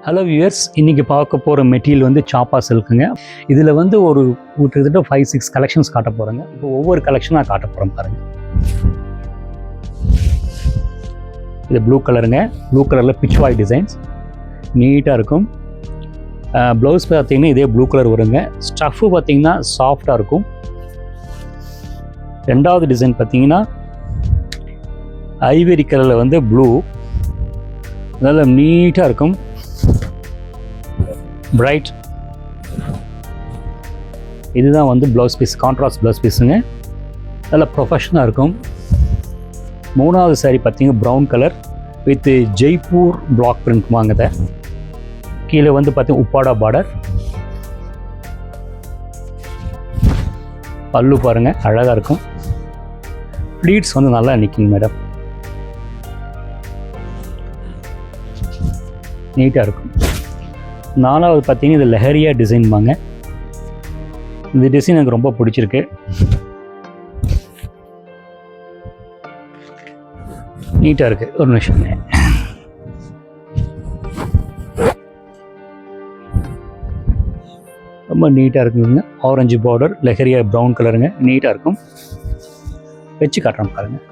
Hello viewers, இன்றைக்கி பார்க்க போகிற மெட்டீரியல் வந்து சாப்பா சில்க்குங்க. இதில் வந்து ஒரு கிட்டத்தட்ட 5-6 கலெக்ஷன்ஸ் காட்ட போகிறேங்க. இப்போ ஒவ்வொரு கலெக்ஷனாக காட்ட போகிறேன் பாருங்கள். இது ப்ளூ கலருங்க. ப்ளூ கலரில் பிச்வாய் டிசைன்ஸ் நீட்டாக இருக்கும். ப்ளவுஸ் பார்த்தீங்கன்னா இதே ப்ளூ கலர் வருங்க. ஸ்டஃப்பு பார்த்தீங்கன்னா சாஃப்டாக இருக்கும். ரெண்டாவது டிசைன் பார்த்தீங்கன்னா ஐவரி கலரில் வந்து ப்ளூ நல்லா நீட்டாக இருக்கும். பிரைட், இதுதான் வந்து ப்ளவுஸ் பீஸ், கான்ட்ராஸ்ட் ப்ளவுஸ் பீஸுங்க. நல்லா ப்ரொஃபஷனாக இருக்கும். மூணாவது சாரீ பார்த்தீங்கன்னா brown colour with Jaipur block print வாங்குத. கீழே வந்து பார்த்தீங்கன்னா உப்பாடா பார்டர். பல்லு பாருங்கள், அழகாக இருக்கும். ப்ளீட்ஸ் வந்து நல்லா நிற்குங்க மேடம், நீட்டாக இருக்கும். நாலாவது பார்த்தீங்கன்னா இது லெஹரியா டிசைன் வாங்க. இந்த டிசைன் எனக்கு ரொம்ப பிடிச்சிருக்கு. நீட்டாக இருக்குது. ஒரு நிமிஷம், ரொம்ப நீட்டாக இருக்குங்க. ஆரஞ்சு பார்டர், லெஹரியா ப்ரௌன் கலருங்க, நீட்டாக இருக்கும். வச்சு காட்டுறேன் பாருங்கள்.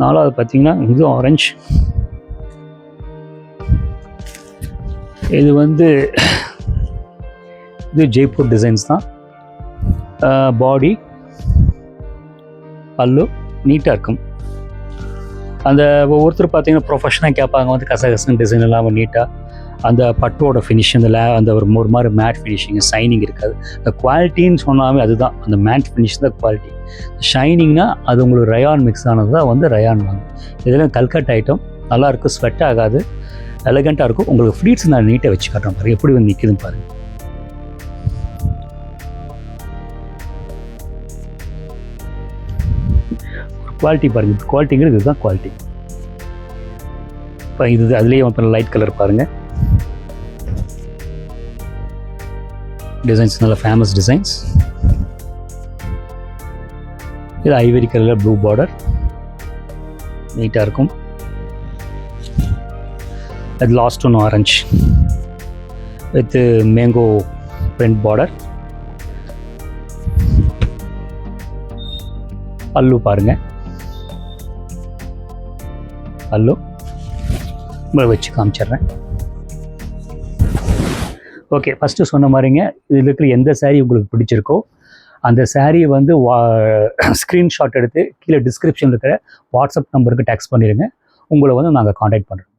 நாலாவது பார்த்தீங்கன்னா இது ஆரஞ்சு. இது வந்து இது ஜெய்ப்பூர் டிசைன்ஸ் தான். பாடி, பல்லு நீட்டாக இருக்கும். அந்த ஒவ்வொருத்தர் பார்த்தீங்கன்னா ப்ரொஃபஷனாக கேட்பாங்க, வந்து கசகசன் டிசைன் இல்லாமல் நீட்டாக அந்த பட்டோட ஃபினிஷ், அந்த ஒரு மாதிரி மேட் ஃபினிஷிங், ஷைனிங் இருக்காது. அந்த குவாலிட்டின்னு சொன்னாமே அதுதான், அந்த மேட் ஃபினிஷ் தான் குவாலிட்டி. ஷைனிங்னா அது உங்களுக்கு ரயான் மிக்ஸ் ஆனது தான் வந்து ரயான் வாங்க. இதெல்லாம் கல்கட் ஐட்டம், நல்லாயிருக்கும், ஸ்வெட் ஆகாது, எலகண்ட்டாக இருக்கும். உங்களுக்கு ஃப்ளீட்ஸ் நான் நீட்டாக வச்சு காட்டுறேன் பாருங்கள், எப்படி வந்து நிற்குதுன்னு பாருங்கள். குவாலிட்டி பாருங்கள், குவாலிட்டிங்கிறது இதுதான் குவாலிட்டி. இப்போ இது அதுலேயே வந்து லைட் கலர் பாருங்கள். டிசைன்ஸ் நல்ல ஃபேமஸ் டிசைன்ஸ். இது ஐவரி கலரில் ப்ளூ பார்டர், நீட்டாக இருக்கும். அது last one orange with mango print border. பல்லு பாருங்கள், பல்லு உங்களை வச்சு காமிச்சிட்றேன். ஓகே, ஃபஸ்ட்டு சொன்ன மாதிரிங்க, இதில் இருக்கிற எந்த சாரீ உங்களுக்கு பிடிச்சிருக்கோ அந்த சாரியை வந்து ஸ்க்ரீன்ஷாட் எடுத்து கீழே டிஸ்கிரிப்ஷனில் இருக்கிற வாட்ஸ்அப் நம்பருக்கு டெக்ஸ்ட் பண்ணிடுங்க. உங்களை வந்து நாங்கள் காண்டாக்ட் பண்ணுறோம்.